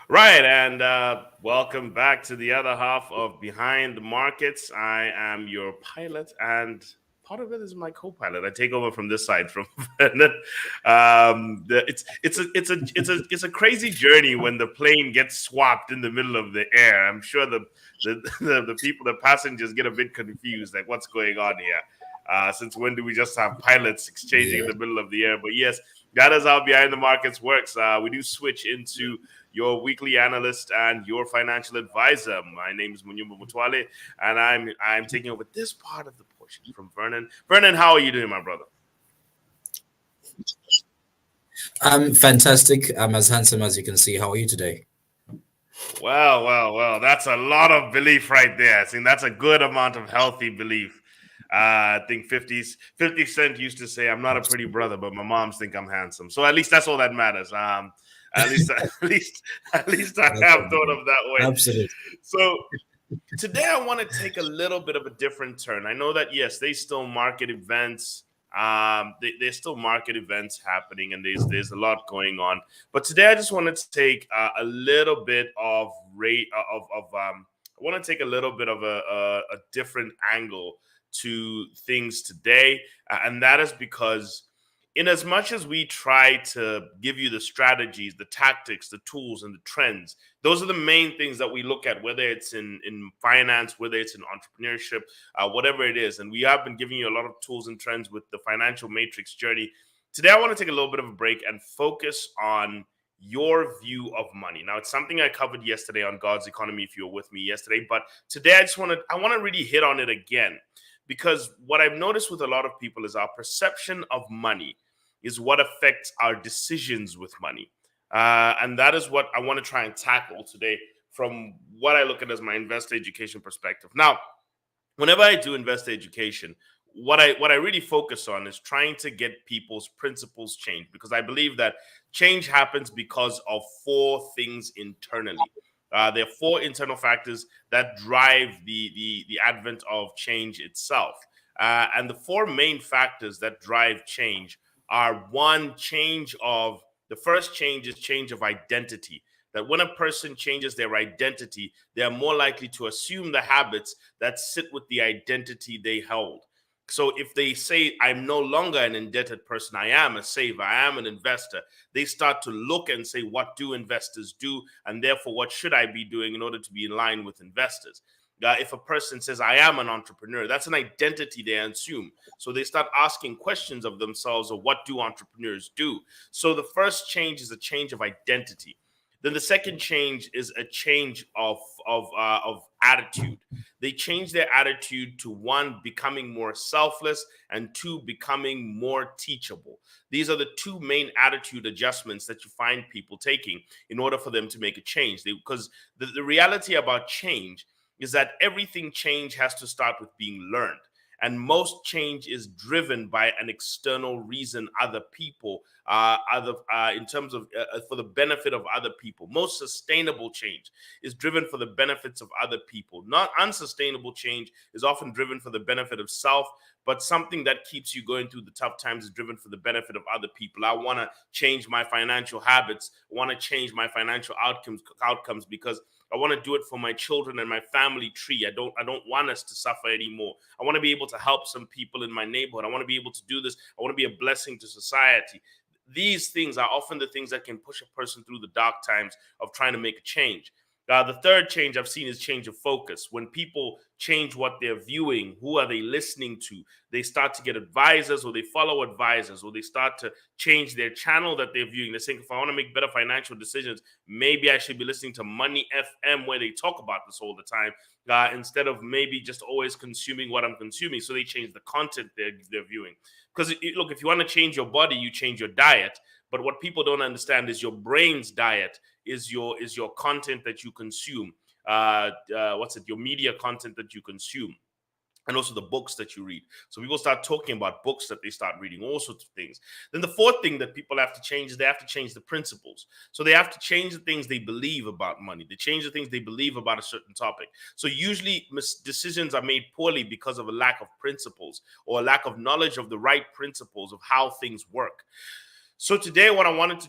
Right, and welcome back to the other half of Behind the Markets. I am your pilot, and part of it is my co-pilot. I take over from this side from Vernon. It's a crazy journey when the plane gets swapped in the middle of the air. I'm sure the people, the passengers, get a bit confused, like what's going on here. Since when do we just have pilots exchanging in Yeah, the middle of the air? But yes, that is how Behind the Markets works. We do switch into your weekly analyst and your financial advisor. My name is Munyumba Mutwale, and I'm taking over this part of the portion from Vernon. Vernon, how are you doing, my brother? I'm fantastic. I'm as handsome as you can see. How are you today? Well. That's a lot of belief right there. I think that's a good amount of healthy belief. I think 50 Cent used to say, "I'm not a pretty brother, but my moms think I'm handsome." So at least that's all that matters. At least, at least I have thought Absolutely. of that way. Absolutely. So today I want to take a little bit of a different turn. I know that yes, they still market events. There's still market events happening, and there's a lot going on. But today I just wanted to take a little bit of rate of I want to take a little bit of a different angle to things today, and that is because in as much as we try to give you the strategies, the tactics, the tools, and the trends, those are the main things that we look at, whether it's in finance, whether it's in entrepreneurship, whatever it is. And we have been giving you a lot of tools and trends with the financial matrix journey. Today, I want to take a little bit of a break and focus on your view of money. Now, it's something I covered yesterday on God's Economy, if you were with me yesterday, but today I want to really hit on it again, because what I've noticed with a lot of people is our perception of money is what affects our decisions with money. And that is what I want to try and tackle today from what I look at as my investor education perspective. Now, whenever I do investor education, what I really focus on is trying to get people's principles changed, because I believe that change happens because of four things internally. There are four internal factors that drive the advent of change itself, and the four main factors that drive change are: one, change of the first change is change of identity. That when a person changes their identity, they are more likely to assume the habits that sit with the identity they hold. So if they say, I'm no longer an indebted person, I am a saver, I am an investor, they start to look and say, what do investors do? And therefore, what should I be doing in order to be in line with investors? If a person says, I am an entrepreneur, that's an identity they assume. So they start asking questions of themselves, of what do entrepreneurs do? So the first change is a change of identity. Then the second change is a change of attitude. They change their attitude to, one, becoming more selfless, and two, becoming more teachable. These are the two main attitude adjustments that you find people taking in order for them to make a change. Because the reality about change is that everything change has to start with being learned. And most change is driven by an external reason, other people, other in terms of for the benefit of other people. Most sustainable change is driven for the benefits of other people. Not unsustainable change is often driven for the benefit of self, but something that keeps you going through the tough times is driven for the benefit of other people. I want to change my financial habits. I want to change my financial outcomes because I want to do it for my children and my family tree. I don't want us to suffer anymore. I want to be able to help some people in my neighborhood. I want to be able to do this. I want to be a blessing to society. These things are often the things that can push a person through the dark times of trying to make a change. The third change I've seen is change of focus. When people change what they're viewing, who are they listening to? They start to get advisors, or they follow advisors, or they start to change their channel that they're viewing. They're saying, if I want to make better financial decisions, maybe I should be listening to Money FM, where they talk about this all the time, instead of maybe just always consuming what I'm consuming. So they change the content they're viewing. Because look, if you want to change your body, you change your diet. But what people don't understand is your brain's diet is your content that you consume. Your media content that you consume, and also the books that you read. So people start talking about books that they start reading, all sorts of things. Then the fourth thing that people have to change is they have to change the principles. So they have to change the things they believe about money. They change the things they believe about a certain topic. So usually decisions are made poorly because of a lack of principles, or a lack of knowledge of the right principles of how things work. So today, what I wanted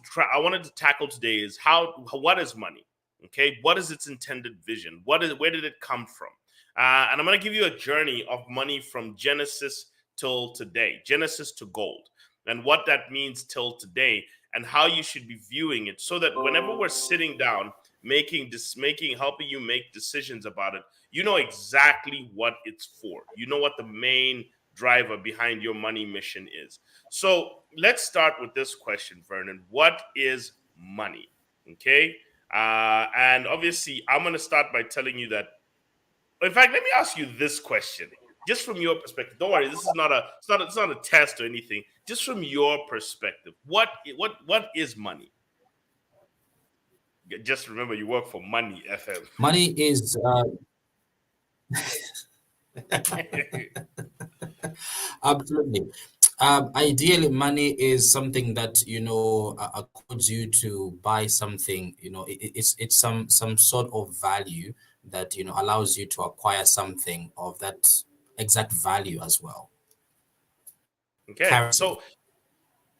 to tackle today is what is money? Okay, what is its intended vision? Where did it come from? And I'm going to give you a journey of money from Genesis till today, Genesis to gold, and what that means till today, and how you should be viewing it, so that whenever we're sitting down helping you make decisions about it, you know exactly what it's for. You know what the main driver behind your money mission is. So let's start with this question, Vernon. What is money? Okay. And obviously, I'm going to start by telling you that. In fact, let me ask you this question, just from your perspective. Don't worry, this is not it's not a test or anything. Just from your perspective, what is money? Just remember, you work for Money FM. Money is absolutely. Ideally, money is something that accords you to buy something. It's some sort of value that allows you to acquire something of that exact value as well. Okay, Currency. so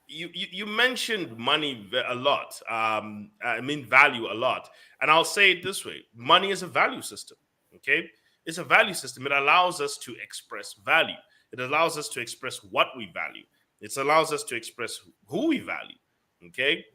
you mentioned money a lot. I mean value a lot, and I'll say it this way: money is a value system. Okay, it's a value system. It allows us to express value. It allows us to express what we value. It allows us to express who we value. Okay,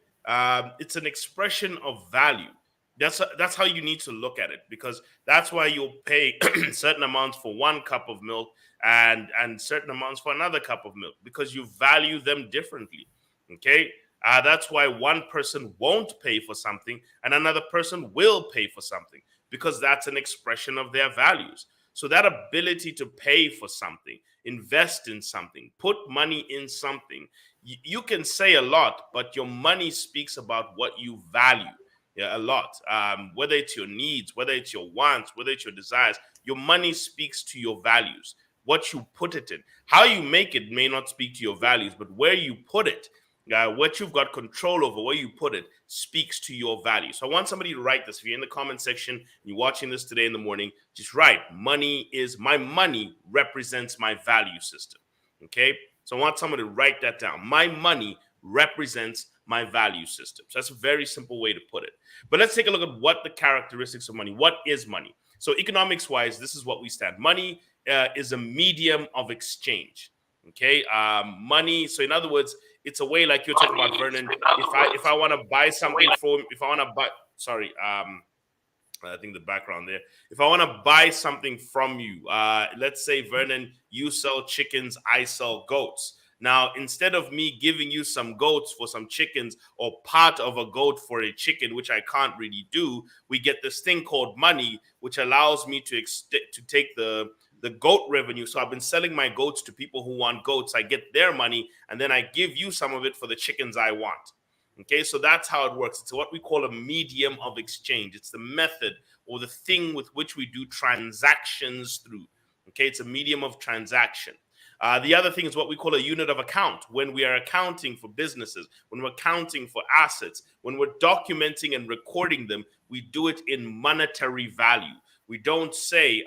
it's an expression of value. That's how you need to look at it, because that's why you'll pay certain amounts for one cup of milk and certain amounts for another cup of milk, because you value them differently. Okay, that's why one person won't pay for something and another person will pay for something, because that's an expression of their values. So that ability to pay for something, invest in something, put money in something, you can say a lot, but your money speaks about what you value. Yeah, a lot. Whether it's your needs, whether it's your wants, whether it's your desires, your money speaks to your values. What you put it in, how you make it may not speak to your values, but where you put it, what you've got control over, where you put it, speaks to your value. So I want somebody to write this. If you're in the comment section and you're watching this today in the morning, just write: my money represents my value system. Okay. So I want someone to write that down. My money represents my value system. So that's a very simple way to put it. But let's take a look at what the characteristics of money. What is money? So economics wise, this is what we stand. Money is a medium of exchange. Okay. Money. So in other words, it's a way, like you're talking about, Vernon. If I want to buy something from, if I want to buy, sorry, I think the background there. If I want to buy something from you, let's say, Vernon, you sell chickens, I sell goats. Now, instead of me giving you some goats for some chickens, or part of a goat for a chicken, which I can't really do, we get this thing called money, which allows me to take the goat revenue. So I've been selling my goats to people who want goats. I get their money, and then I give you some of it for the chickens I want. Okay, so that's how it works. It's what we call a medium of exchange. It's the method or the thing with which we do transactions through. Okay, it's a medium of transaction. The other thing is what we call a unit of account. When we are accounting for businesses, when we're accounting for assets, when we're documenting and recording them, we do it in monetary value. We don't say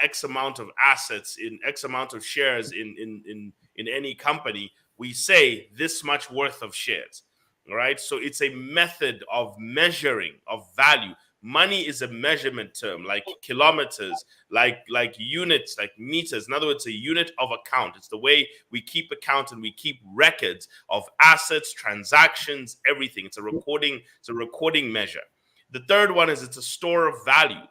X amount of assets in X amount of shares in any company. We say this much worth of shares. All right. So it's a method of measuring of value. Money is a measurement term, like kilometers, like units, like meters. In other words, a unit of account. It's the way we keep account and we keep records of assets, transactions, everything. It's a recording measure. The third one is it's a store of value.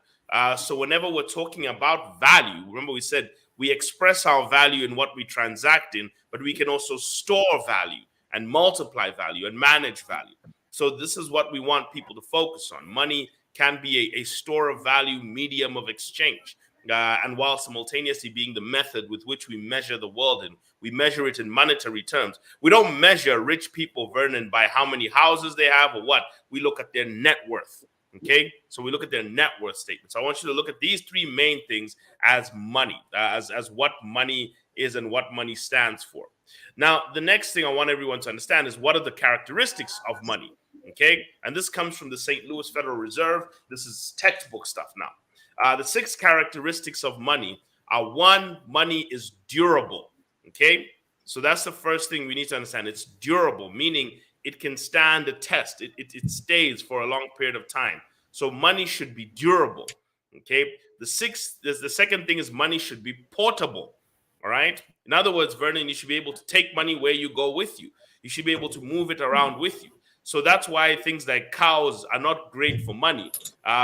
So whenever we're talking about value, remember we said we express our value in what we transact in, but we can also store value and multiply value and manage value. So this is what we want people to focus on. Money can be a store of value, medium of exchange, and while simultaneously being the method with which we measure the world, and we measure it in monetary terms. We don't measure rich people, Vernon, by how many houses they have or what. We look at their net worth. Okay, so we look at their net worth statement. So I want you to look at these three main things as money, as what money is and what money stands for. Now, the next thing I want everyone to understand is what are the characteristics of money. Okay, and this comes from the St. Louis Federal Reserve. This is textbook stuff now. The 6 characteristics of money are: 1, money is durable. Okay, so that's the first thing we need to understand. It's durable, meaning it can stand a test. It stays for a long period of time. So money should be durable. Okay. The second thing is money should be portable. All right. In other words, Vernon, you should be able to take money where you go with you. You should be able to move it around with you. So that's why things like cows are not great for money,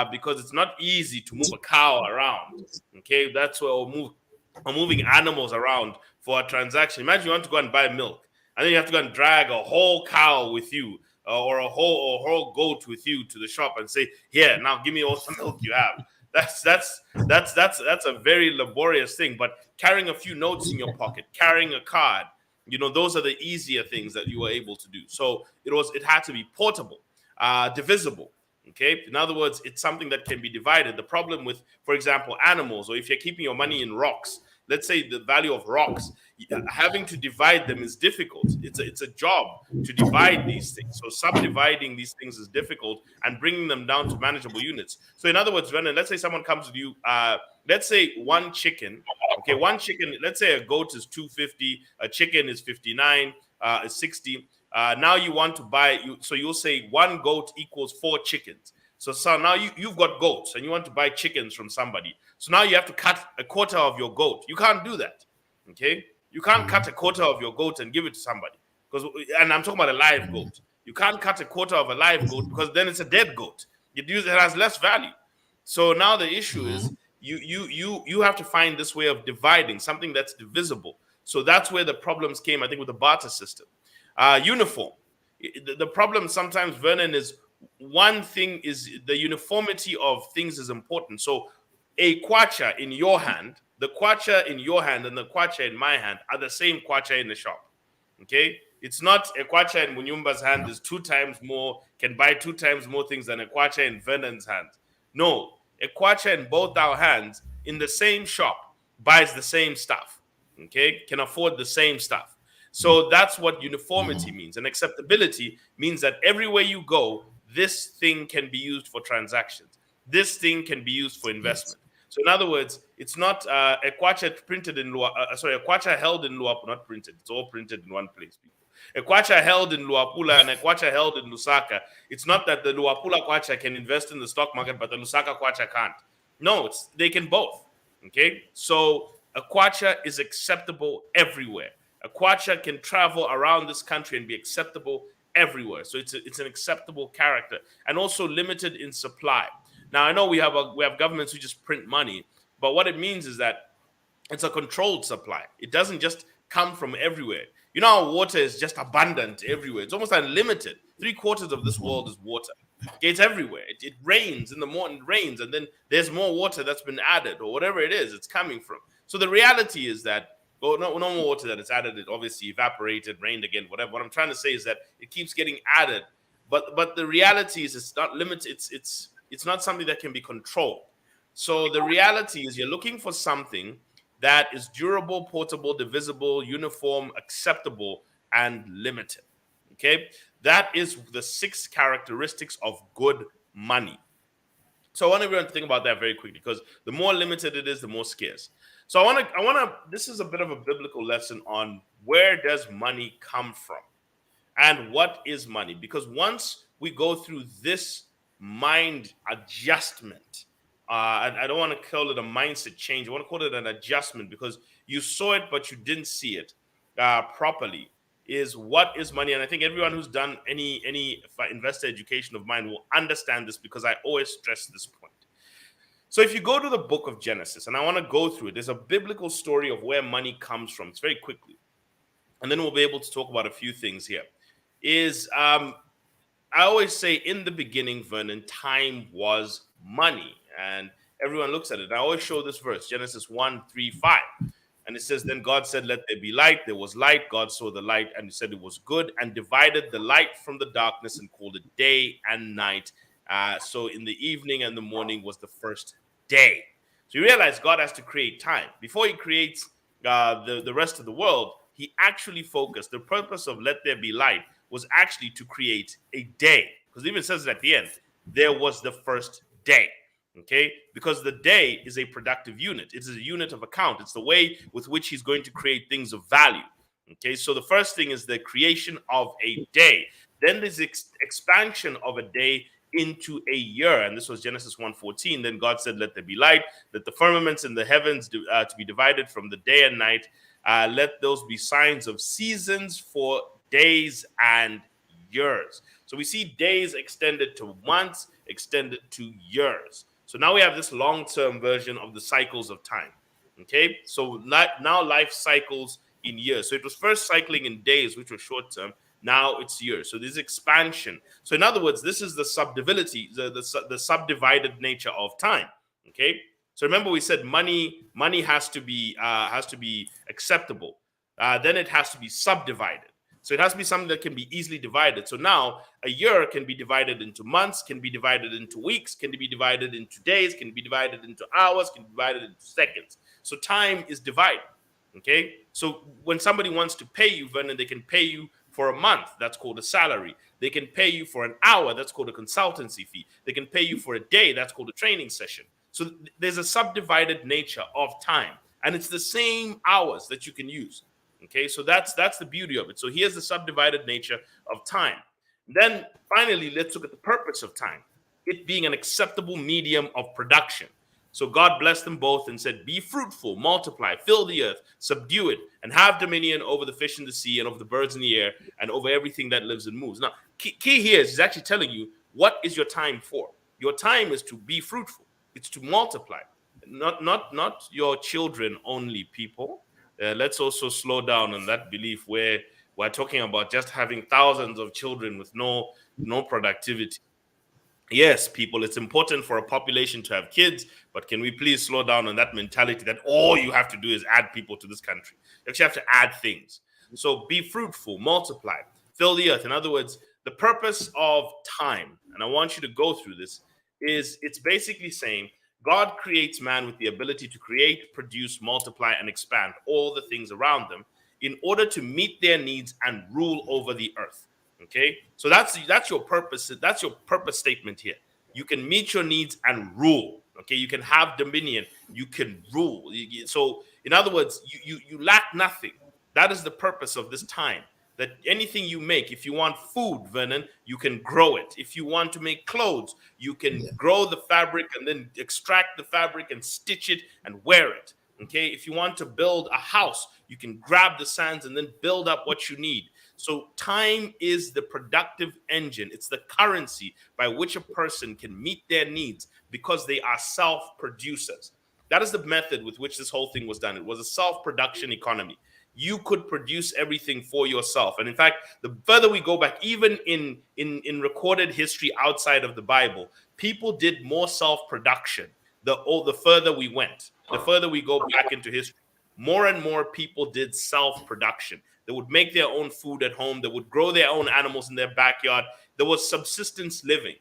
because it's not easy to move a cow around. Okay, that's where we're moving animals around for a transaction. Imagine you want to go and buy milk, and then you have to go and drag a whole cow with you, or a whole goat with you to the shop and say, "Here, now give me all the milk you have." That's a very laborious thing. But carrying a few notes in your pocket, carrying a card, those are the easier things that you were able to do. So it had to be portable, divisible. Okay. In other words, it's something that can be divided. The problem with, for example, animals, or if you're keeping your money in rocks, let's say the value of rocks, having to divide them is difficult. It's a job to divide these things. So subdividing these things is difficult, and bringing them down to manageable units. So in other words, Vernon, let's say someone comes to you, let's say one chicken. Okay, one chicken, let's say a goat is 250, a chicken is 59, is 60. Now you want to buy, so you'll say one goat equals 4 chickens. So now you've got goats and you want to buy chickens from somebody. So now you have to cut a quarter of your goat. You can't do that. Okay? You can't cut a quarter of your goat and give it to somebody. And I'm talking about a live goat. You can't cut a quarter of a live goat, because then it's a dead goat. It has less value. So now the issue is you have to find this way of dividing something that's divisible. So that's where the problems came, I think, with the barter system. Uniform. The problem sometimes, Vernon, is one thing is the uniformity of things is important. So a kwacha in your hand, the kwacha in your hand and the kwacha in my hand are the same kwacha in the shop. Okay? It's not a kwacha in Munyumba's hand is 2 times more, can buy 2 times more things than a kwacha in Vernon's hand. No, a kwacha in both our hands in the same shop buys the same stuff. Okay? Can afford the same stuff. So that's what uniformity means. And acceptability means that everywhere you go, this thing can be used for transactions. This thing can be used for investment. So in other words, it's not a kwacha printed in a kwacha held in Luapula, not printed. It's all printed in one place, people. A kwacha held in Luapula and a kwacha held in Lusaka. It's not that the Luapula kwacha can invest in the stock market, but the Lusaka kwacha can't. No, they can both. Okay, so a kwacha is acceptable everywhere. A kwacha can travel around this country and be acceptable everywhere. So it's an acceptable character, and also limited in supply. Now I know we have governments who just print money, but what it means is that it's a controlled supply. It doesn't just come from everywhere. You know how water is just abundant everywhere. It's almost unlimited. 3/4 of this world is water. Okay, it's everywhere. It rains in the morning, rains, and then there's more water that's been added, or whatever it is, it's coming from. So the reality is that, well, no more water that is added. It obviously evaporated, rained again, whatever. What I'm trying to say is that it keeps getting added, but the reality is it's not limited. It's not something that can be controlled. So the reality is you're looking for something that is durable, portable, divisible, uniform, acceptable, and limited. Okay, that is the 6 characteristics of good money. So I want everyone to think about that very quickly, because the more limited it is, the more scarce. So I want to. This is a bit of a biblical lesson on where does money come from, and what is money. Because once we go through this mind adjustment, I don't want to call it a mindset change. I want to call it an adjustment, because you saw it but you didn't see it properly. Is what is money? And I think everyone who's done any investor education of mine will understand this, because I always stress this point. So if you go to the book of Genesis, and I want to go through it, there's a biblical story of where money comes from. It's very quickly. And then we'll be able to talk about a few things here. I always say, in the beginning, Vernon, time was money. And everyone looks at it. I always show this verse, Genesis 1:3-5. And it says, then God said, let there be light. There was light. God saw the light, and he said it was good, and divided the light from the darkness, and called it day and night. So in the evening and the morning was the first day. So you realize God has to create time. Before he creates the rest of the world, he actually focused. The purpose of let there be light was actually to create a day. Because it even says it at the end, there was the first day. Okay, because the day is a productive unit. It is a unit of account. It's the way with which he's going to create things of value. Okay, so the first thing is the creation of a day. Then there's expansion of a day into a year, and this was Genesis 1:14. Then God said, let there be light, let the firmaments in the heavens to be divided from the day and night, let those be signs of seasons for days and years. So we see days extended to months, extended to years. So now we have this long-term version of the cycles of time. Okay, so now life cycles in years. So it was first cycling in days, which was short term. Now it's years. So there's expansion. So in other words, this is the subdividity, the subdivided nature of time. Okay. So remember, we said money has to be acceptable. Then it has to be subdivided. So it has to be something that can be easily divided. So now a year can be divided into months, can be divided into weeks, can be divided into days, can be divided into hours, can be divided into seconds. So time is divided. Okay. So when somebody wants to pay you, Vernon, they can pay you for a month. That's called a salary. They can pay you for an hour. That's called a consultancy fee. They can pay you for a day. That's called a training session. So there's a subdivided nature of time, and it's the same hours that you can use. Okay, so that's the beauty of it. So here's the subdivided nature of time. Then finally, let's look at the purpose of time. It being an acceptable medium of production. So God blessed them both and said, be fruitful, multiply, fill the earth, subdue it, and have dominion over the fish in the sea and over the birds in the air and over everything that lives and moves. Now, key here is actually telling you, what is your time for? Your time is to be fruitful. It's to multiply. Not your children only, people. Let's also slow down on that belief where we're talking about just having thousands of children with no productivity. Yes, people, it's important for a population to have kids, but can we please slow down on that mentality that all you have to do is add people to this country? You actually have to add things. So be fruitful, multiply, fill the earth. In other words, the purpose of time, and I want you to go through this, is it's basically saying God creates man with the ability to create, produce, multiply, and expand all the things around them in order to meet their needs and rule over the earth. Okay, so that's your purpose. That's your purpose statement here. You can meet your needs and rule. Okay, you can have dominion. You can rule. So, in other words, you lack nothing. That is the purpose of this time. That anything you make, if you want food, Vernon, you can grow it. If you want to make clothes, you can grow the fabric and then extract the fabric and stitch it and wear it. Okay, if you want to build a house, you can grab the sands and then build up what you need. So time is the productive engine. It's the currency by which a person can meet their needs because they are self-producers. That is the method with which this whole thing was done. It was a self-production economy. You could produce everything for yourself. And in fact, the further we go back, even in recorded history outside of the Bible, people did more self-production the further we went. The further we go back into history, more and more people did self-production. They would make their own food at home. They would grow their own animals in their backyard. There was subsistence living.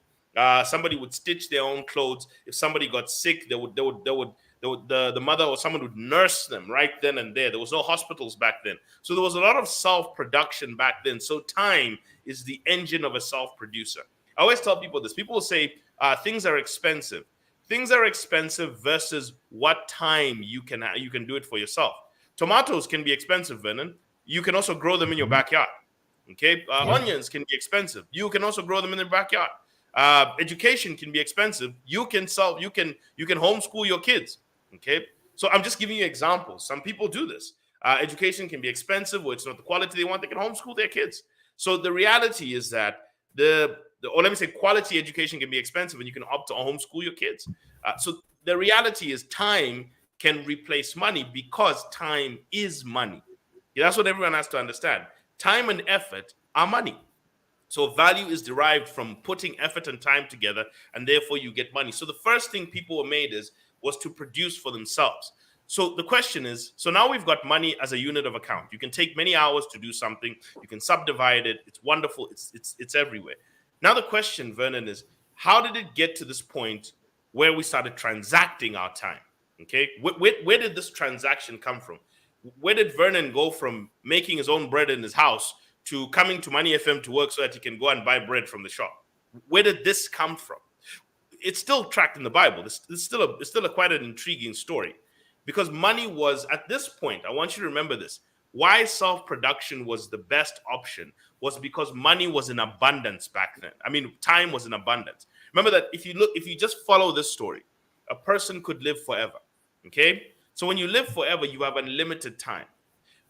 Somebody would stitch their own clothes. If somebody got sick, the mother or someone would nurse them right then and there. There was no hospitals back then. So there was a lot of self-production back then. So time is the engine of a self-producer. I always tell people this. People will say things are expensive. Things are expensive versus what time you can do it for yourself. Tomatoes can be expensive, Vernon. You can also grow them in your backyard. Okay, onions can be expensive. You can also grow them in the backyard. Education can be expensive. You can homeschool your kids. Okay, so I'm just giving you examples. Some people do this. Education can be expensive, or it's not the quality they want. They can homeschool their kids. So the reality is that quality education can be expensive, and you can opt to homeschool your kids. So the reality is time can replace money because time is money. That's what everyone has to understand. Time and effort are money. So value is derived from putting effort and time together, and therefore you get money. So the first thing people were made was to produce for themselves. So the question is, so now we've got money as a unit of account. You can take many hours to do something. You can subdivide it. It's wonderful. It's everywhere. Now the question, Vernon, is how did it get to this point where we started transacting our time? Okay, where did this transaction come from? Where did Vernon go from making his own bread in his house to coming to Money FM to work so that he can go and buy bread from the shop? Where did this come from? It's still tracked in the Bible. It's still quite an intriguing story, because money was, at this point, I want you to remember this, why self-production was the best option was because money was in abundance back then. I mean, time was in abundance. Remember that if you just follow this story, a person could live forever. Okay? So when you live forever, you have unlimited time.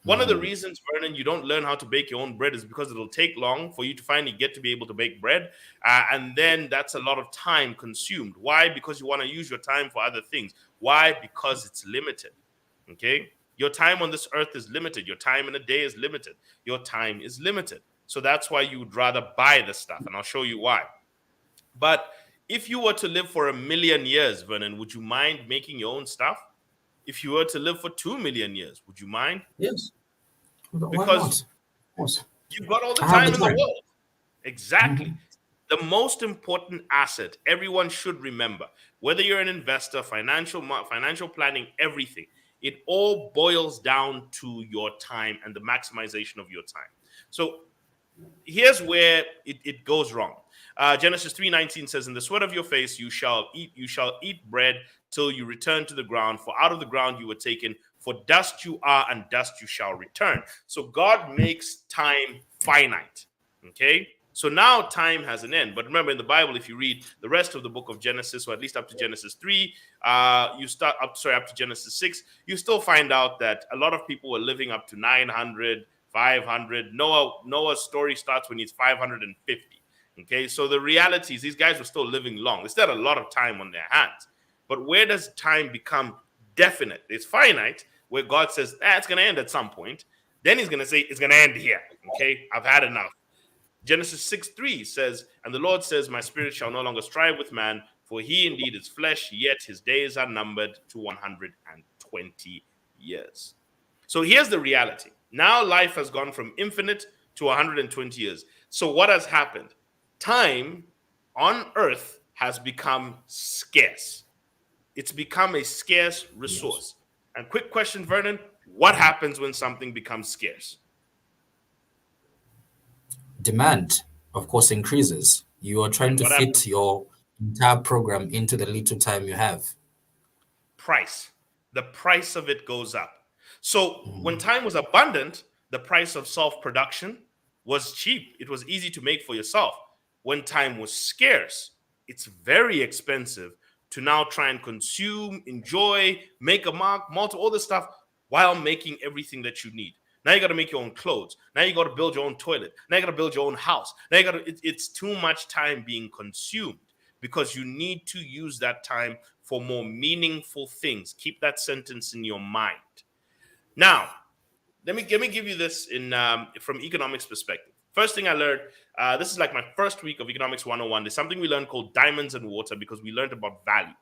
One of the reasons, Vernon, you don't learn how to bake your own bread is because it'll take long for you to finally get to be able to bake bread. And then that's a lot of time consumed. Why? Because you want to use your time for other things. Why? Because it's limited. Okay? Your time on this earth is limited. Your time in a day is limited. Your time is limited. So that's why you would rather buy the stuff. And I'll show you why. But if you were to live for 1,000,000 years, Vernon, would you mind making your own stuff? If you were to live for 2,000,000 years, would you mind? Yes. Why Because not? you've got all the I have time the in the time. world. Exactly. The most important asset everyone should remember, whether you're an investor, financial planning, everything, it all boils down to your time and the maximization of your time. So here's where it goes wrong. Genesis 3:19 says, "In the sweat of your face you shall eat bread till you return to the ground, for out of the ground you were taken, for dust you are, and dust you shall return." So God makes time finite. Okay? So now time has an end. But remember, in the Bible, if you read the rest of the book of Genesis, or at least up to Genesis 3, up to Genesis 6, you still find out that a lot of people were living up to 900, 500. Noah's story starts when he's 550. Okay, so the reality is these guys were still living long. They still had a lot of time on their hands. But where does time become definite? It's finite, where God says, it's going to end at some point. Then he's going to say, it's going to end here. Okay, I've had enough. Genesis 6:3 says, "And the Lord says, my spirit shall no longer strive with man, for he indeed is flesh, yet his days are numbered to 120 years. So here's the reality. Now life has gone from infinite to 120 years. So what has happened? Time on earth has become scarce. It's become a scarce resource. And quick question, Vernon, what happens when something becomes scarce? Demand, of course, increases. You are trying And to what fit happens? your entire program into the little time you have. Price. The price of it goes up. So when time was abundant, the price of self-production was cheap. It was easy to make for yourself. When time was scarce, it's very expensive to now try and consume, enjoy, make a mark, multiple, all this stuff while making everything that you need. Now you got to make your own clothes. Now you got to build your own toilet. Now you got to build your own house. Now you got to, it's too much time being consumed because you need to use that time for more meaningful things. Keep that sentence in your mind. Now, let me give you this in from economics perspective. First thing I learned, this is like my first week of Economics 101. There's something we learned called diamonds and water because we learned about value.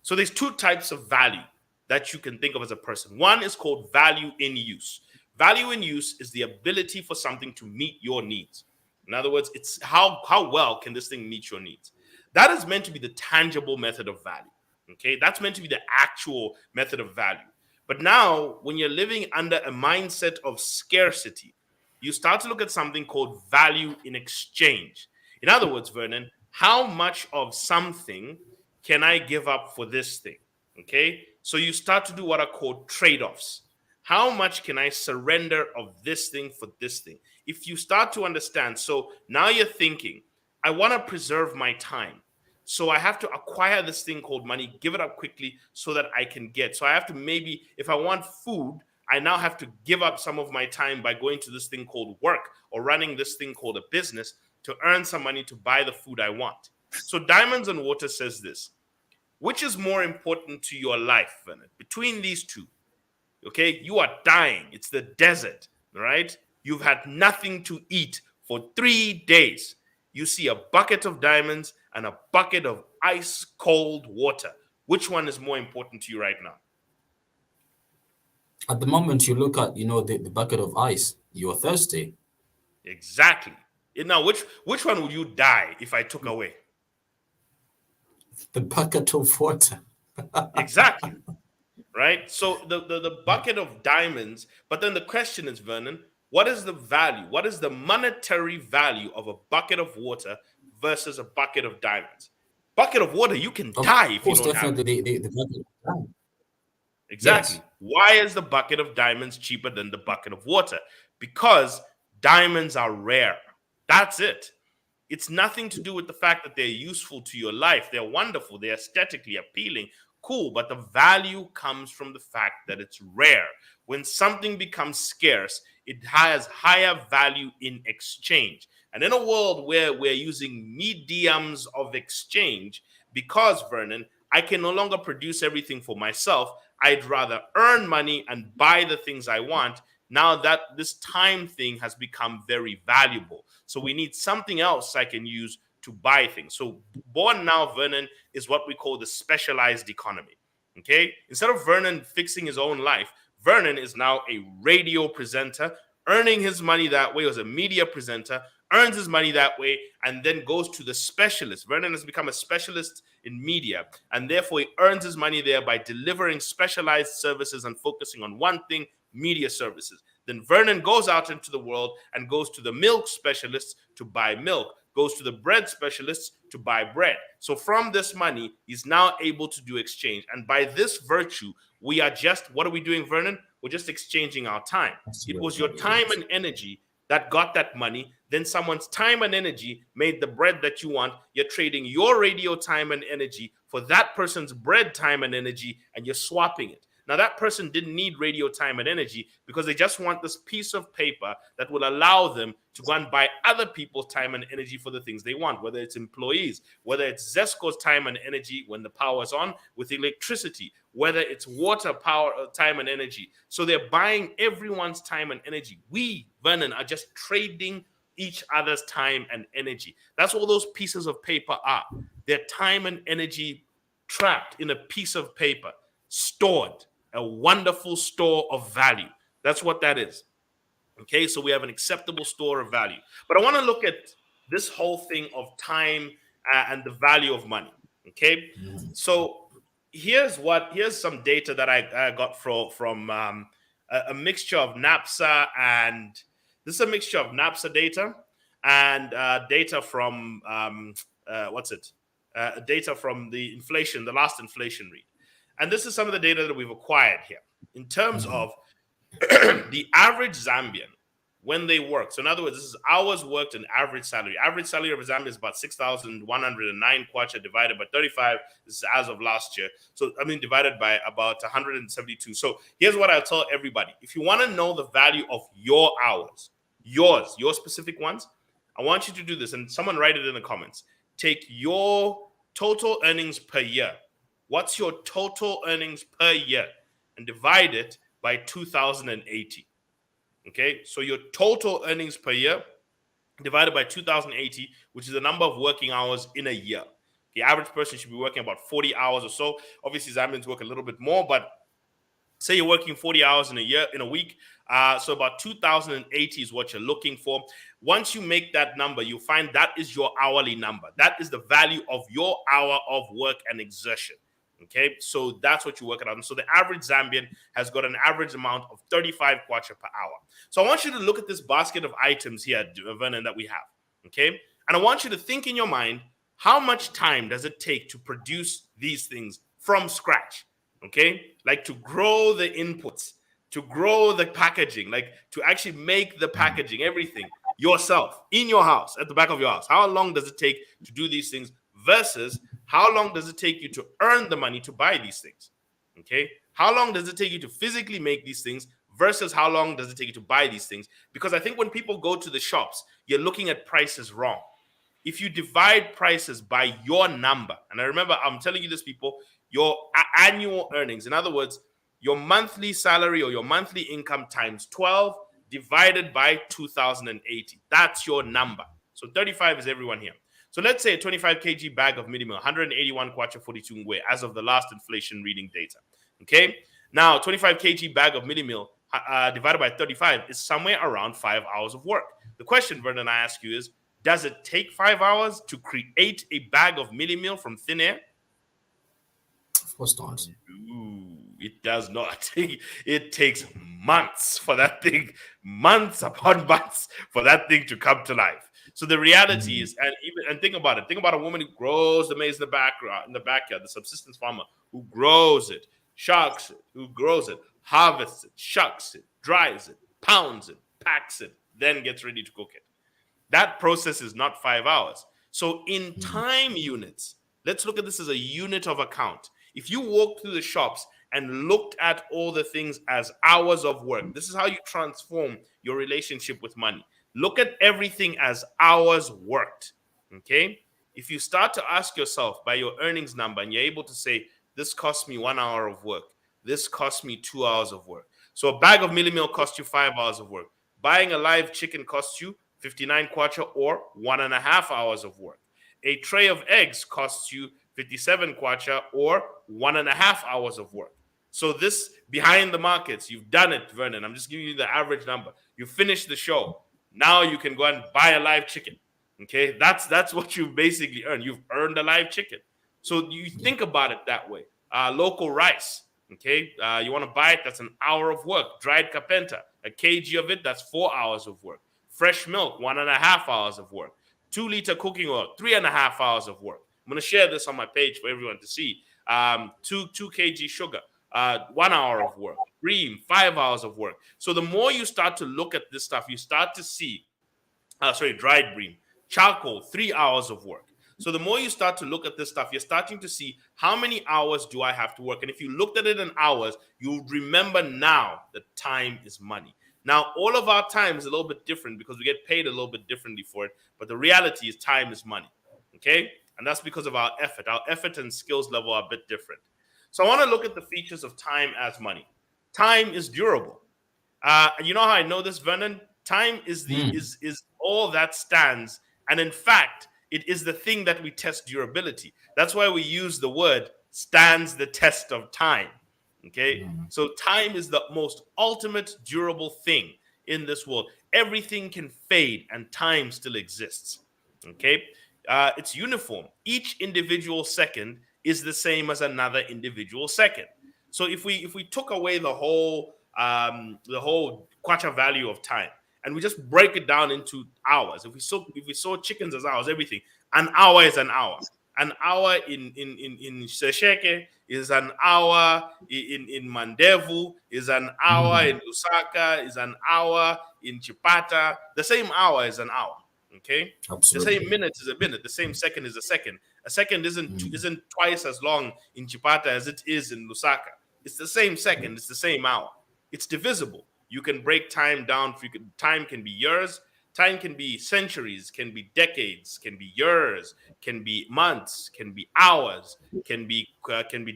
So there's two types of value that you can think of as a person. One is called value in use. Value in use is the ability for something to meet your needs. In other words, it's how well can this thing meet your needs. That is meant to be the tangible method of value. Okay, that's meant to be the actual method of value. But now, when you're living under a mindset of scarcity, you start to look at something called value in exchange. In other words, Vernon, how much of something can I give up for this thing? Okay, so you start to do what are called trade-offs. How much can I surrender of this thing for this thing? If you start to understand, so now you're thinking, I want to preserve my time. So I have to acquire this thing called money, give it up quickly so that I can get. So I have to maybe, if I want food, I now have to give up some of my time by going to this thing called work or running this thing called a business to earn some money to buy the food I want. So Diamonds and Water says this: which is more important to your life, Vernon, between these two? Okay, you are dying. It's the desert, right? You've had nothing to eat for 3 days. You see a bucket of diamonds and a bucket of ice cold water. Which one is more important to you right now? At the moment you look at, the bucket of ice, you're thirsty. Exactly. Now, which one would you die if I took away? The bucket of water. Exactly. Right? So the bucket of diamonds, but then the question is, Vernon, what is the value? What is the monetary value of a bucket of water versus a bucket of diamonds? Bucket of water, you can die if you don't have it. The bucket of diamonds. Exactly. Yes. Why is the bucket of diamonds cheaper than the bucket of water? Because Diamonds are rare. That's it. It's nothing to do with the fact that they're useful to your life. They're wonderful. They're aesthetically appealing. Cool. But the value comes from the fact that it's rare. When something becomes scarce, it has higher value in exchange. And in a world where we're using mediums of exchange, because, Vernon, I can no longer produce everything for myself, I'd rather earn money and buy the things I want. Now that this time thing has become very valuable. So we need something else I can use to buy things. So born now, Vernon, is what we call the specialized economy. Okay? Instead of Vernon fixing his own life, Vernon is now a radio presenter, earning his money that way, as a media presenter, earns his money that way, and then goes to the specialist. Vernon has become a specialist in media, and therefore he earns his money there by delivering specialized services and focusing on one thing, media services. Then Vernon goes out into the world and goes to the milk specialists to buy milk, goes to the bread specialists to buy bread. So from this money, he's now able to do exchange. And by this virtue, we are just, what are we doing, Vernon? We're just exchanging our time. It was your time and energy that got that money. Then someone's time and energy made the bread that you want. You're trading your radio time and energy for that person's bread time and energy, and you're swapping it. Now, that person didn't need radio time and energy because they just want this piece of paper that will allow them to go and buy other people's time and energy for the things they want, whether it's employees, whether it's Zesco's time and energy when the power is on with electricity, whether it's water, power, time and energy. So they're buying everyone's time and energy. We, Vernon, are just trading each other's time and energy. That's all those pieces of paper are. They're time and energy trapped in a piece of paper, stored. A wonderful store of value. That's what that is. Okay, so we have an acceptable store of value. But I want to look at this whole thing of time and the value of money. Okay, so here's some data that I got from a mixture of NAPSA, and this is a mixture of NAPSA data and data from data from the inflation, the last inflation read. And this is some of the data that we've acquired here in terms of the average Zambian when they work. So in other words, this is hours worked and average salary. Average salary of a Zambian is about 6,109 kwacha divided by 35. This is as of last year. So, divided by about 172. So here's what I'll tell everybody. If you want to know the value of your hours, your specific ones, I want you to do this. And someone write it in the comments. Take your total earnings per year. What's your total earnings per year? And divide it by 2,080. Okay, so your total earnings per year divided by 2,080, which is the number of working hours in a year. The average person should be working about 40 hours or so. Obviously, Zambians work a little bit more, but say you're working 40 hours in a week. So about 2,080 is what you're looking for. Once you make that number, you find that is your hourly number. That is the value of your hour of work and exertion. Okay, so that's what you work it out. And so the average Zambian has got an average amount of 35 kwacha per hour. So I want you to look at this basket of items here, Vernon, that we have. Okay, and I want you to think in your mind, how much time does it take to produce these things from scratch? Okay, like to grow the inputs, to grow the packaging, like to actually make the packaging, everything yourself in your house, at the back of your house. How long does it take to do these things versus how long does it take you to earn the money to buy these things? Okay, how long does it take you to physically make these things versus how long does it take you to buy these things? Because I think when people go to the shops, you're looking at prices wrong. If you divide prices by your number, and I remember I'm telling you this, people, your annual earnings, in other words, your monthly salary or your monthly income times 12 divided by 2,080. That's your number. So 35 is everyone here. So let's say a 25 kg bag of mini meal, 181 kwacha 42 ngwe as of the last inflation reading data. Okay, now 25 kg bag of mini meal divided by 35 is somewhere around 5 hours of work. The question, Vernon, I ask you is, does it take 5 hours to create a bag of mini meal from thin air? Of course not. Ooh, it does not. It takes months for that thing, months upon months for that thing to come to life. So the reality is, and think about it. Think about a woman who grows the maize in the backyard, the subsistence farmer who grows it, shucks it, who grows it, harvests it, shucks it, dries it, pounds it, packs it, then gets ready to cook it. That process is not 5 hours. So in time units, let's look at this as a unit of account. If you walk through the shops and looked at all the things as hours of work, this is how you transform your relationship with money. Look at everything as hours worked. Okay? If you start to ask yourself by your earnings number and you're able to say, this cost me 1 hour of work, this cost me 2 hours of work. So a bag of milli meal costs you 5 hours of work. Buying a live chicken costs you 59 kwacha or 1.5 hours of work. A tray of eggs costs you 57 kwacha or 1.5 hours of work. So this behind the markets, you've done it, Vernon. I'm just giving you the average number. You finished the show. Now you can go and buy a live chicken. Okay, that's what you've basically earned. You've earned a live chicken. So you think about it that way. Local rice. Okay, you want to buy it, that's an hour of work. Dried kapenta, a kg of it, that's 4 hours of work. Fresh milk, 1.5 hours of work. 2-liter cooking oil, 3.5 hours of work. I'm going to share this on my page for everyone to see. 2 kg sugar, 1 hour of work. Cream, 5 hours of work. So the more you start to look at this stuff, you start to see, dried bream, charcoal, 3 hours of work. So the more you start to look at this stuff, you're starting to see how many hours do I have to work? And if you looked at it in hours, you'll remember now that time is money. Now, all of our time is a little bit different because we get paid a little bit differently for it. But the reality is time is money. Okay? And that's because of our effort. Our effort and skills level are a bit different. So I want to look at the features of time as money. Time is durable. You know how I know this, Vernon? Time is is all that stands. And in fact, it is the thing that we test durability. That's why we use the word stands the test of time. Okay. So time is the most ultimate durable thing in this world. Everything can fade and time still exists. Okay. It's uniform. Each individual second is the same as another individual second. So if we took away the whole kwacha value of time, and we just break it down into hours. If we saw chickens as hours, everything, an hour is an hour. An hour in Sesheke is an hour in Mandevu, is an hour in Lusaka, is an hour in Chipata. The same hour is an hour. Okay? Absolutely. The same minute is a minute, the same second is a second. A second isn't twice as long in Chipata as it is in Lusaka. It's the same second, it's the same hour. It's divisible. You can break time down. Time can be years. Time can be centuries, can be decades, can be years, can be months, can be hours, can be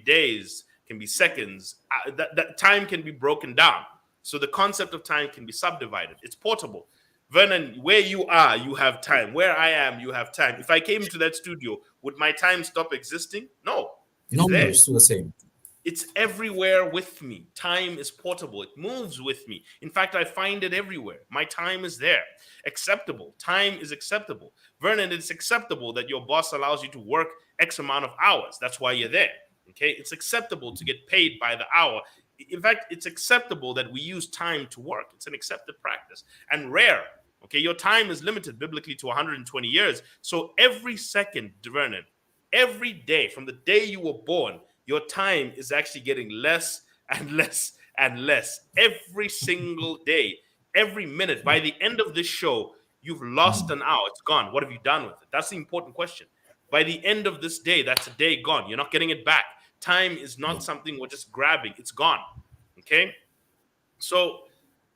days, can be seconds. That time can be broken down. So the concept of time can be subdivided. It's portable. Vernon, where you are, you have time. Where I am, you have time. If I came into that studio, would my time stop existing? No. No, it's still the same. It's everywhere with me. Time is portable. It moves with me. In fact, I find it everywhere. My time is there. Acceptable. Time is acceptable. Vernon, it's acceptable that your boss allows you to work X amount of hours. That's why you're there. Okay? It's acceptable to get paid by the hour. In fact, it's acceptable that we use time to work. It's an accepted practice and rare. Okay? Your time is limited biblically to 120 years. So every second, Vernon, every day from the day you were born, your time is actually getting less and less and less every single day, every minute. By the end of this show, you've lost an hour. It's gone. What have you done with it? That's the important question. By the end of this day, that's a day gone. You're not getting it back. Time is not something we're just grabbing. It's gone. Okay? So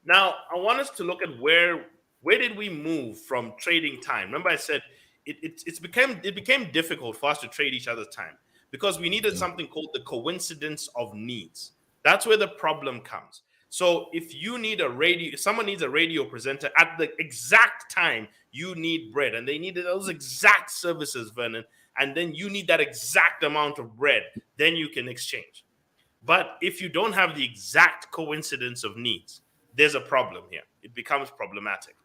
now I want us to look at where did we move from trading time? Remember I said it became difficult for us to trade each other's time, because we needed something called the coincidence of needs. That's where the problem comes. So if someone needs a radio presenter at the exact time you need bread, and they needed those exact services, Vernon, and then you need that exact amount of bread, then you can exchange. But if you don't have the exact coincidence of needs, there's a problem here. It becomes problematic.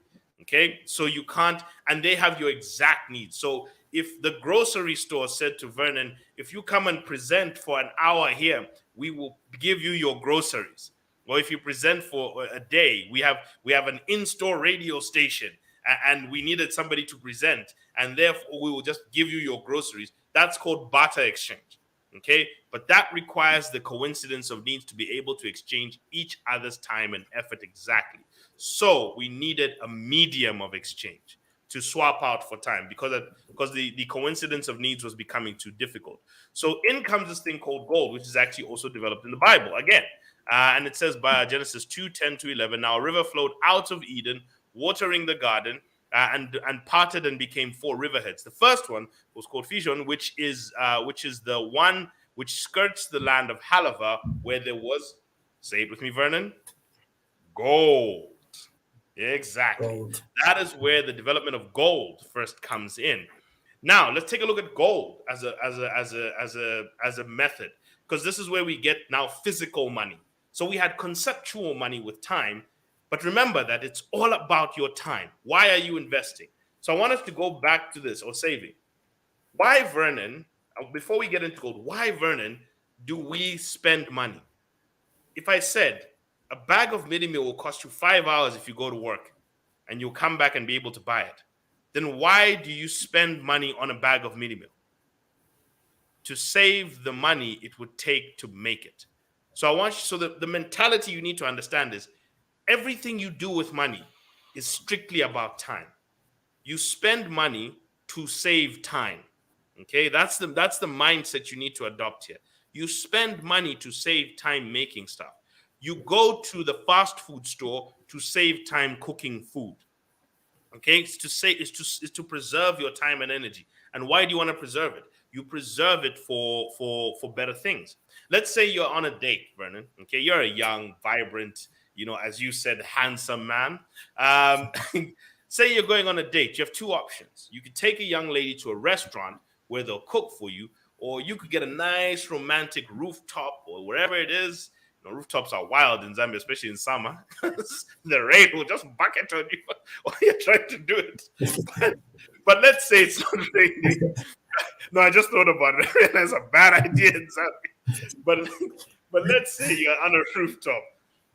Okay, so you can't, and they have your exact needs. So if the grocery store said to Vernon, if you come and present for an hour here, we will give you your groceries. Or if you present for a day, we have an in-store radio station and we needed somebody to present, and therefore we will just give you your groceries. That's called barter exchange. Okay, but that requires the coincidence of needs to be able to exchange each other's time and effort exactly. So we needed a medium of exchange to swap out for time because the coincidence of needs was becoming too difficult. So in comes this thing called gold, which is actually also developed in the Bible again. And it says by Genesis 2:10-11, now a river flowed out of Eden, watering the garden, and parted and became four riverheads. The first one was called Fishon, which is the one which skirts the land of Halava, where there was, say it with me, Vernon, gold. Exactly. Gold. That is where the development of gold first comes in. Now let's take a look at gold as a method, because this is where we get now physical money. So we had conceptual money with time, but remember that it's all about your time. Why are you investing? So I want us to go back to this, or saving. Why, Vernon, before we get into gold, why, Vernon, do we spend money? If I said a bag of mini meal will cost you 5 hours if you go to work and you'll come back and be able to buy it, then why do you spend money on a bag of mini meal? To save the money it would take to make it. So the mentality you need to understand is everything you do with money is strictly about time. You spend money to save time. Okay, that's the mindset you need to adopt here. You spend money to save time making stuff. You go to the fast food store to save time cooking food. Okay, it's to preserve your time and energy. And why do you want to preserve it? You preserve it for better things. Let's say you're on a date, Vernon. Okay, you're a young, vibrant, as you said, handsome man. Say you're going on a date. You have two options. You could take a young lady to a restaurant where they'll cook for you, or you could get a nice romantic rooftop or wherever it is. Rooftops are wild in Zambia, especially in summer. The rain will just bucket on you while you're trying to do it. But let's say it's not raining. No, I just thought about it. I realized a bad idea in Zambia. But let's say you're on a rooftop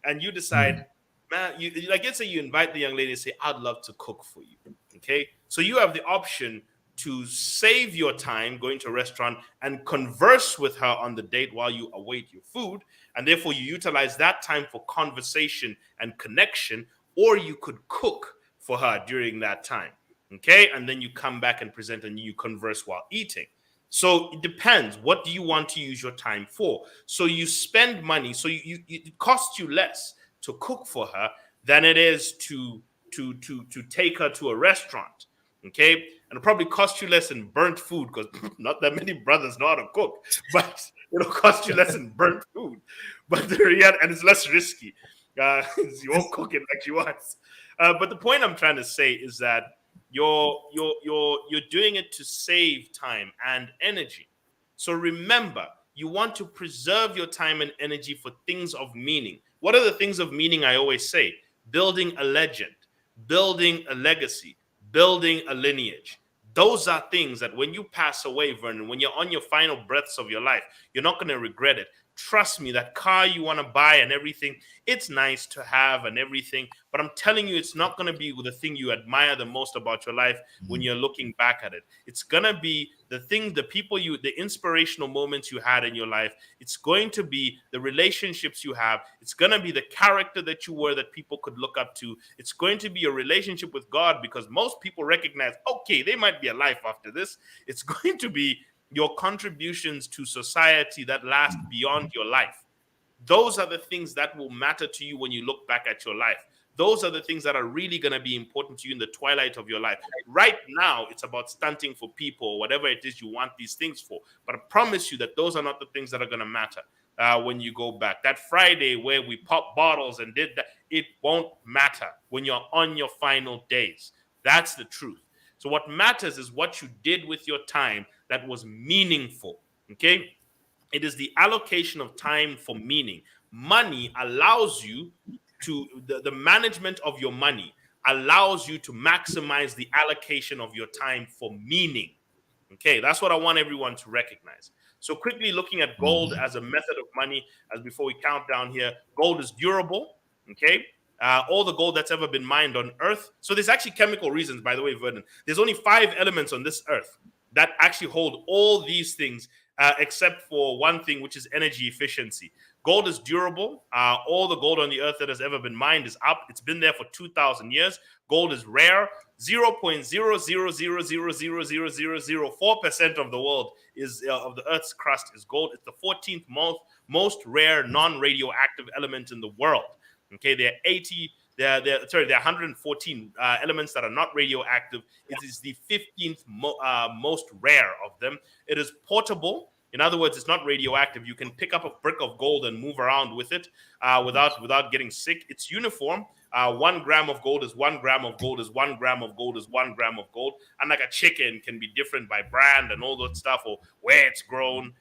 and you decide, man, let's say you invite the young lady and say, I'd love to cook for you. Okay, so you have the option to save your time going to a restaurant and converse with her on the date while you await your food, and therefore you utilize that time for conversation and connection, or you could cook for her during that time. Okay, and then you come back and present and you converse while eating. So it depends. What do you want to use your time for? So you spend money. So it costs you less to cook for her than it is to take her to a restaurant. Okay, and it'll probably cost you less in burnt food because not that many brothers know how to cook, but it'll cost you less in burnt food. But and it's less risky. You won't cook it like you want. But the point I'm trying to say is that you're doing it to save time and energy. So remember, you want to preserve your time and energy for things of meaning. What are the things of meaning I always say? Building a legend, building a legacy, building a lineage. Those are things that when you pass away, Vernon, when you're on your final breaths of your life, you're not going to regret it. Trust me, that car you want to buy and everything, it's nice to have and everything, but I'm telling you, it's not going to be the thing you admire the most about your life when you're looking back at it. It's going to be the thing, the inspirational moments you had in your life. It's going to be the relationships you have. It's going to be the character that you were that people could look up to. It's going to be your relationship with God, because most people recognize, okay, there might be a life after this. It's going to be your contributions to society that last beyond your life. Those are the things that will matter to you when you look back at your life. Those are the things that are really going to be important to you in the twilight of your life. Right now, it's about stunting for people or whatever it is you want these things for. But I promise you that those are not the things that are going to matter when you go back. That Friday where we popped bottles and did that, it won't matter when you're on your final days. That's the truth. So what matters is what you did with your time that was meaningful, okay? It is the allocation of time for meaning. Money allows you to, the management of your money allows you to maximize the allocation of your time for meaning. Okay, that's what I want everyone to recognize. So quickly looking at gold as a method of money, as before we count down here, gold is durable, okay? All the gold that's ever been mined on Earth. So there's actually chemical reasons, by the way, Vernon. There's only 5 elements on this Earth that actually hold all these things, except for one thing, which is energy efficiency. Gold is durable. All the gold on the earth that has ever been mined is up. It's been there for 2,000 years. Gold is rare. 0.000000004% of the world is of the Earth's crust is gold. It's the 14th most rare non-radioactive element in the world. Okay, there are 114 elements that are not radioactive. It is the 15th most rare of them. It is portable. In other words, it's not radioactive. You can pick up a brick of gold and move around with it without getting sick. It's uniform. 1 gram of gold is 1 gram of gold is 1 gram of gold is 1 gram of gold. And like a chicken can be different by brand and all that stuff, or where it's grown.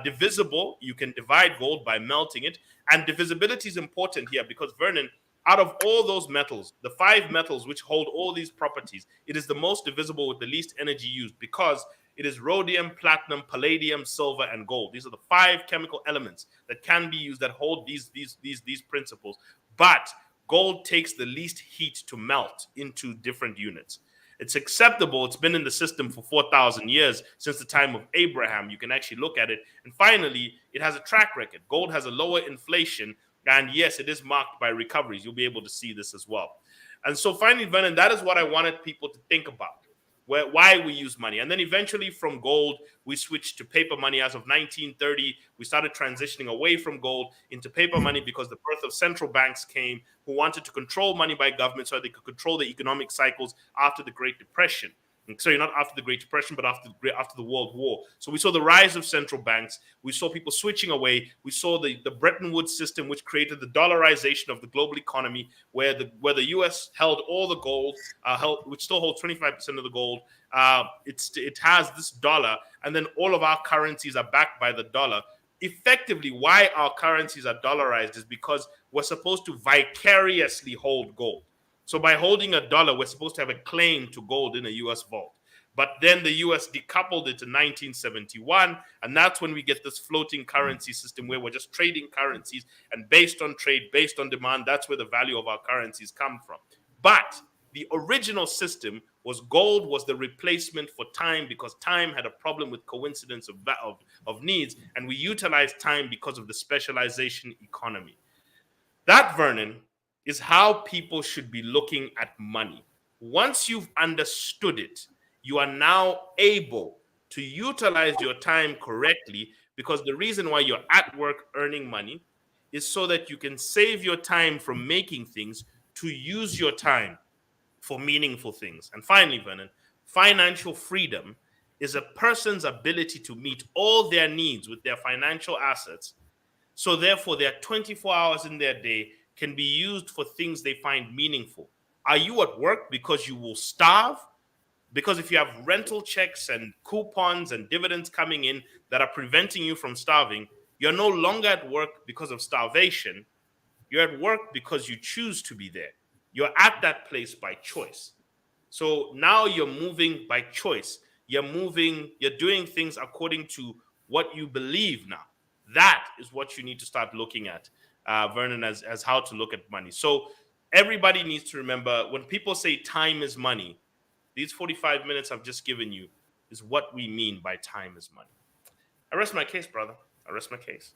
Divisible, you can divide gold by melting it. And divisibility is important here because, Vernon, out of all those metals, the 5 metals which hold all these properties, it is the most divisible with the least energy used because it is rhodium, platinum, palladium, silver, and gold. These are the 5 chemical elements that can be used that hold these principles. But gold takes the least heat to melt into different units. It's acceptable. It's been in the system for 4,000 years, since the time of Abraham. You can actually look at it. And finally, it has a track record. Gold has a lower inflation. And yes, it is marked by recoveries. You'll be able to see this as well. And so finally, Vernon, that is what I wanted people to think about. Why we use money. And then eventually from gold, we switched to paper money. As of 1930, we started transitioning away from gold into paper money because the birth of central banks came who wanted to control money by government so they could control the economic cycles after the Great Depression. Sorry, not after the Great Depression, but after the World War. So we saw the rise of central banks. We saw people switching away. We saw the Bretton Woods system, which created the dollarization of the global economy, where the U.S. held all the gold, which still holds 25% of the gold. It has this dollar, and then all of our currencies are backed by the dollar. Effectively, why our currencies are dollarized is because we're supposed to vicariously hold gold. So by holding a dollar, we're supposed to have a claim to gold in a U.S. vault. But then the U.S. decoupled it in 1971, and that's when we get this floating currency system where we're just trading currencies, and based on trade, based on demand, that's where the value of our currencies come from. But the original system was gold was the replacement for time because time had a problem with coincidence of needs, and we utilized time because of the specialization economy. That, Vernon, is how people should be looking at money. Once you've understood it, you are now able to utilize your time correctly, because the reason why you're at work earning money is so that you can save your time from making things to use your time for meaningful things. And finally, Vernon, financial freedom is a person's ability to meet all their needs with their financial assets. So therefore, their 24 hours in their day can be used for things they find meaningful. Are you at work because you will starve? Because if you have rental checks and coupons and dividends coming in that are preventing you from starving, you're no longer at work because of starvation. You're at work because you choose to be there. You're at that place by choice. So now you're moving by choice. You're doing things according to what you believe now. That is what you need to start looking at, Vernon, as how to look at money. So everybody needs to remember, when people say time is money, these 45 minutes I've just given you is what we mean by time is money. I rest my case, brother. I rest my case.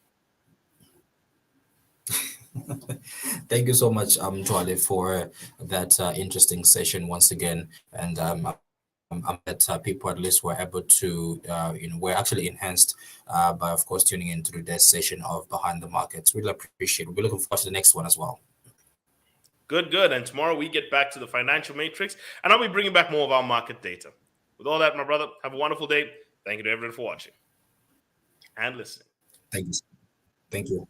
Thank you so much, Twale, for that interesting session once again. And that people at least were able to, were actually enhanced by, of course, tuning in to today's session of Behind the Markets. Really appreciate it. We'll be looking forward to the next one as well. Good. And tomorrow we get back to the financial matrix, and I'll be bringing back more of our market data. With all that, my brother, have a wonderful day. Thank you to everyone for watching and listening. Thank you. Thank you.